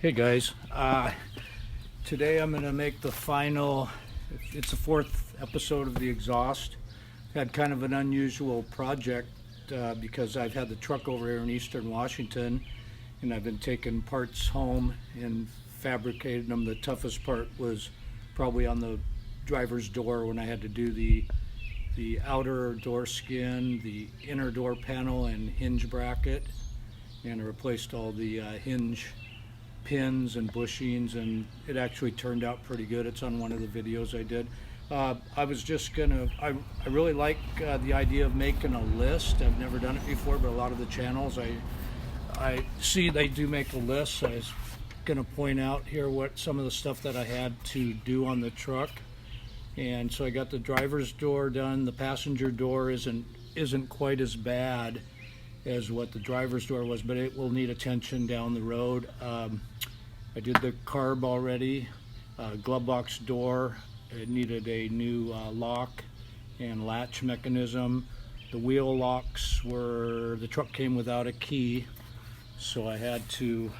Hey guys, today I'm going to make the final, it's the fourth episode of the exhaust. Had kind of an unusual project because I've had the truck over here in Eastern Washington and I've been taking parts home and fabricating them. The toughest part was probably on the driver's door when I had to do the outer door skin, the inner door panel and hinge bracket, and I replaced all the hinge pins and bushings, and it actually turned out pretty good. It's on one of the videos I did. I was just gonna, I really like the idea of making a list. I've never done it before, but a lot of the channels I see they do make a list. So I was gonna point out here what some of the stuff that I had to do on the truck. And so I got the driver's door done. The passenger door isn't quite as bad as what the driver's door was, but it will need attention down the road. I did the carb already. Glove box door, it needed a new lock and latch mechanism. The wheel locks the truck came without a key, so I had to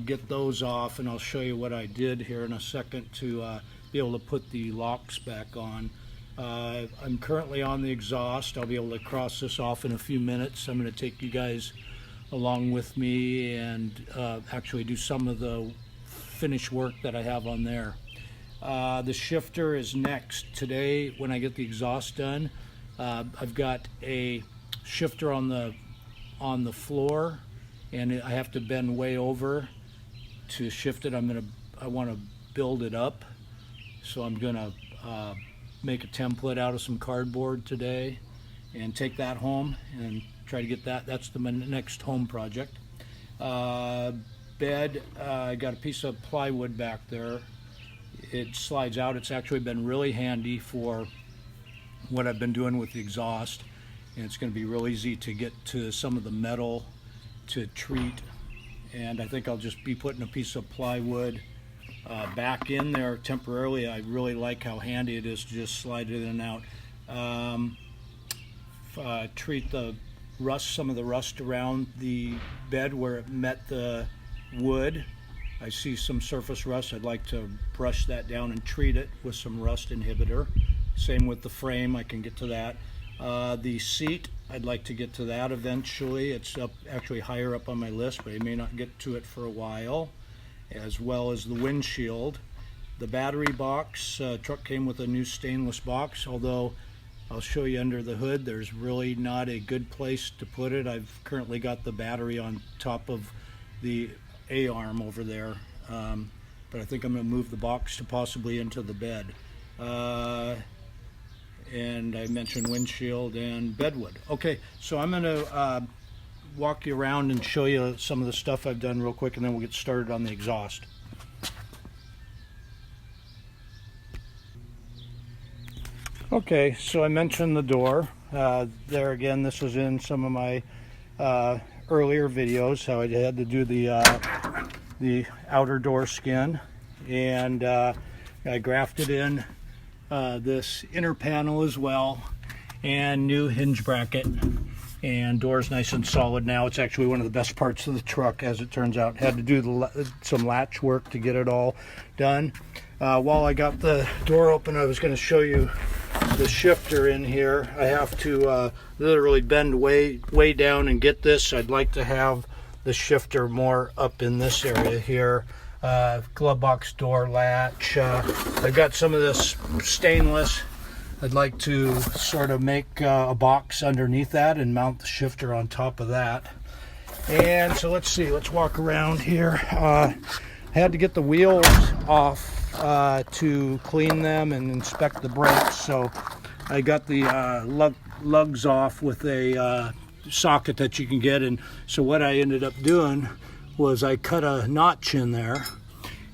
get those off, and I'll show you what I did here in a second to be able to put the locks back on. I'm currently on the exhaust. I'll be able to cross this off in a few minutes. I'm going to take you guys along with me and actually do some of the finish work that I have on there. The shifter is next. Today, when I get the exhaust done, I've got a shifter on the floor, and I have to bend way over to shift it. I want to build it up, so I'm gonna make a template out of some cardboard today and take that home and try to get that. That's the next home project. Bed, I got a piece of plywood back there. It slides out. It's actually been really handy for what I've been doing with the exhaust, and it's going to be real easy to get to some of the metal to treat. And I think I'll just be putting a piece of plywood back in there temporarily. I really like how handy it is to just slide it in and out. Treat the rust, some of the rust around the bed where it met the wood. I see some surface rust. I'd like to brush that down and treat it with some rust inhibitor. Same with the frame, I can get to that. The seat, I'd like to get to that eventually. It's actually higher up on my list, but I may not get to it for a while. As well as the windshield. The battery box, truck came with a new stainless box, although I'll show you under the hood there's really not a good place to put it. I've currently got the battery on top of the A-arm over there, but I think I'm going to move the box to possibly into the bed. And I mentioned windshield and bedwood. Okay, so I'm going to walk you around and show you some of the stuff I've done real quick, and then we'll get started on the exhaust. Okay, so I mentioned the door. There again, this was in some of my earlier videos, how I had to do the outer door skin, and I grafted in this inner panel as well, and new hinge bracket. And door's nice and solid now. It's actually one of the best parts of the truck, as it turns out. Had to do some latch work to get it all done. While I got the door open, I was going to show you the shifter in here. I have to literally bend way down and get this. I'd like to have the shifter more up in this area here. Glove box door latch. I've got some of this stainless. I'd like to sort of make a box underneath that and mount the shifter on top of that. And so let's see, let's walk around here. I had to get the wheels off to clean them and inspect the brakes. So I got the lugs off with a socket that you can get. And so what I ended up doing was I cut a notch in there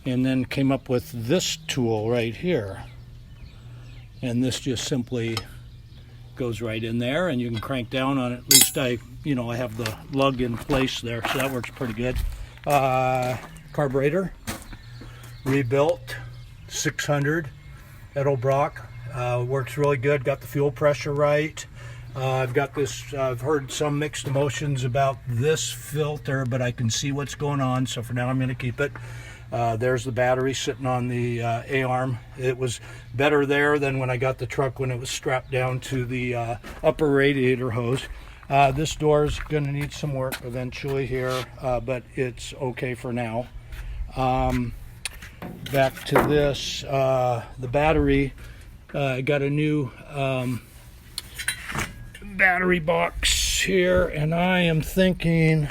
and then came up with this tool right here. And this just simply goes right in there, and you can crank down on it. At least I have the lug in place there, so that works pretty good. Carburetor, rebuilt, 600 Edelbrock, works really good. Got the fuel pressure right. I've got this, I've heard some mixed emotions about this filter, but I can see what's going on, so for now I'm going to keep it. There's the battery sitting on the A-arm. It was better there than when I got the truck when it was strapped down to the upper radiator hose. This door is going to need some work eventually here, but it's okay for now. Back to this, the battery. I got a new battery box here, and I am thinking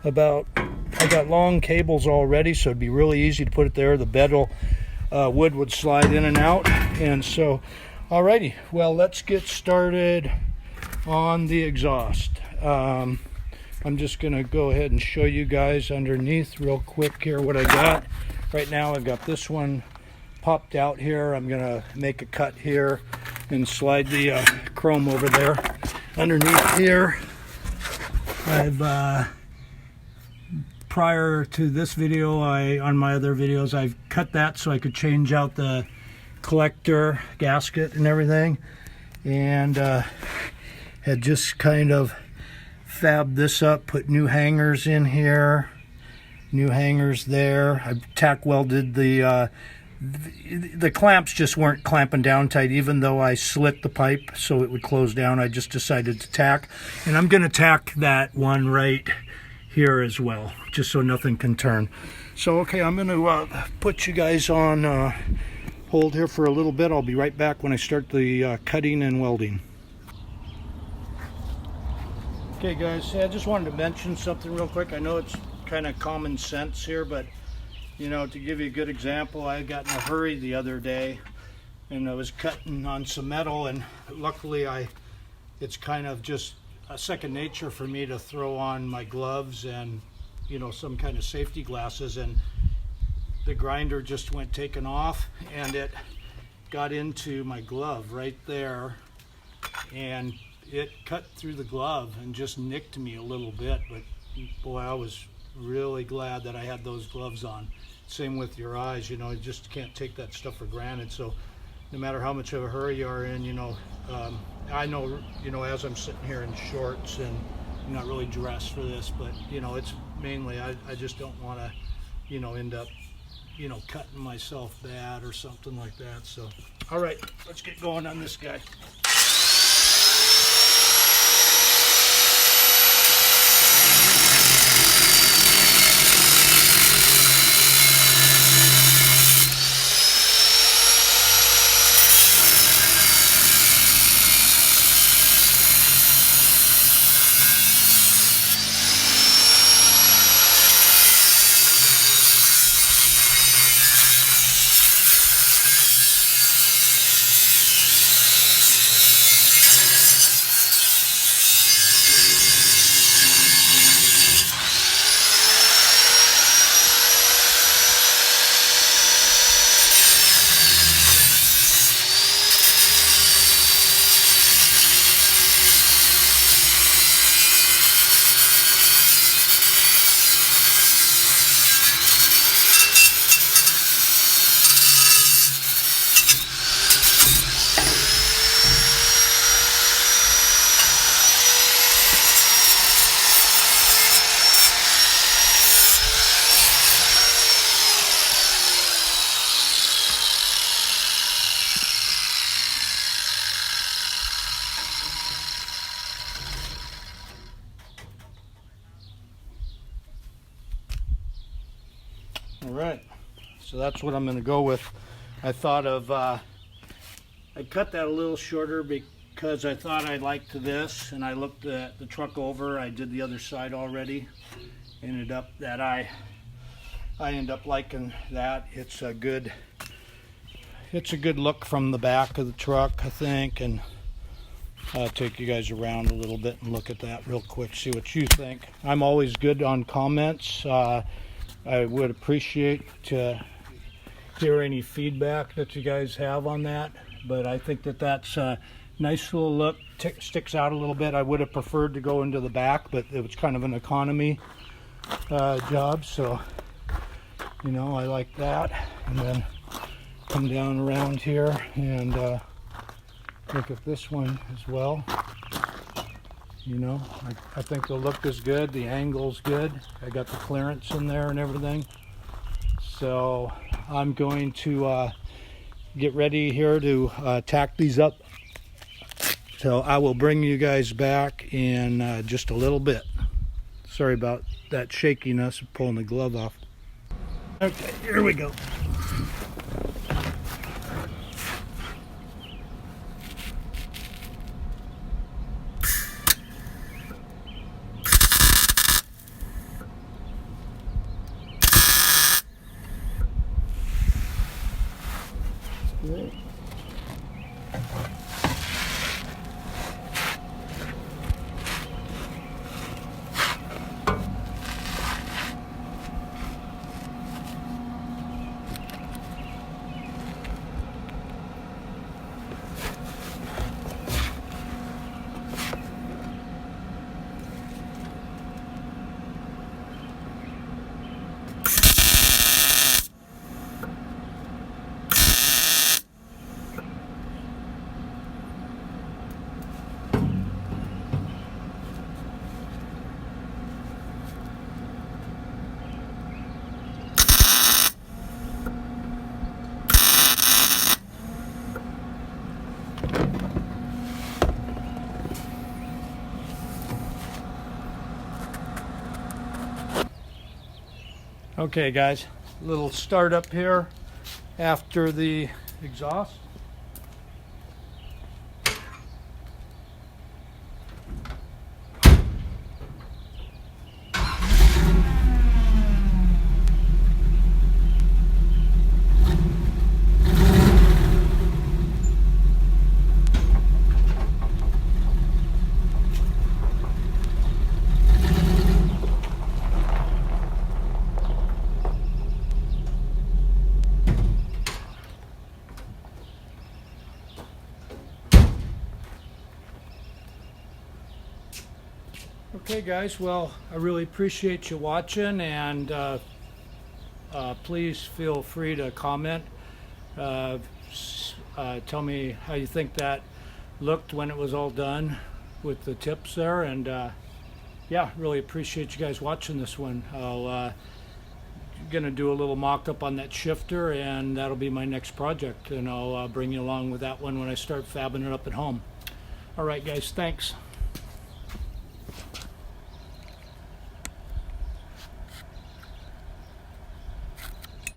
about, I got long cables already, so it'd be really easy to put it there. The wood would slide in and out. And so, alrighty, well, let's get started on the exhaust. I'm just gonna go ahead and show you guys underneath real quick here what I got. Right now I've got this one popped out here. I'm gonna make a cut here and slide the chrome over there. Underneath here, I've prior to this video, on my other videos, I've cut that so I could change out the collector gasket and everything, and had just kind of fabbed this up, put new hangers in here, new hangers there. I've tack welded the clamps just weren't clamping down tight, even though I slit the pipe so it would close down. I just decided to tack, and I'm going to tack that one right here as well, just so nothing can turn. So okay, I'm going to put you guys on hold here for a little bit. I'll be right back when I start the cutting and welding. Okay guys, I just wanted to mention something real quick. I know it's kind of common sense here, but you know, to give you a good example, I got in a hurry the other day and I was cutting on some metal, and luckily it's kind of just a second nature for me to throw on my gloves and, you know, some kind of safety glasses, and the grinder just went taking off and it got into my glove right there, and it cut through the glove and just nicked me a little bit. But boy, I was really glad that I had those gloves on. Same with your eyes, you know, you just can't take that stuff for granted. So no matter how much of a hurry you are in, you know, I know, you know, as I'm sitting here in shorts and I'm not really dressed for this, but you know, it's mainly I just don't want to, you know, end up, you know, cutting myself bad or something like that. So all right, let's get going on this guy. All right, so that's what I'm going to go with. I thought of, I cut that a little shorter because I thought I liked this, and I looked at the truck over. I did the other side already. Ended up that I end up liking that. It's a good look from the back of the truck, I think, and I'll take you guys around a little bit and look at that real quick, see what you think. I'm always good on comments. I would appreciate to hear any feedback that you guys have on that, but I think that that's a nice little look. Sticks out a little bit. I would have preferred to go into the back, but it was kind of an economy job, so you know, I like that. And then come down around here and look at this one as well. You know, I think the look is good, the angle's good. I got the clearance in there and everything. So I'm going to get ready here to tack these up. So I will bring you guys back in just a little bit. Sorry about that shakiness of pulling the glove off. Okay, here we go. Great. Okay guys, little startup here after the exhaust. Okay guys, well, I really appreciate you watching, and please feel free to comment. Tell me how you think that looked when it was all done with the tips there, and yeah, really appreciate you guys watching this one. I'll gonna do a little mock-up on that shifter, and that'll be my next project, and I'll bring you along with that one when I start fabbing it up at home. All right guys, thanks.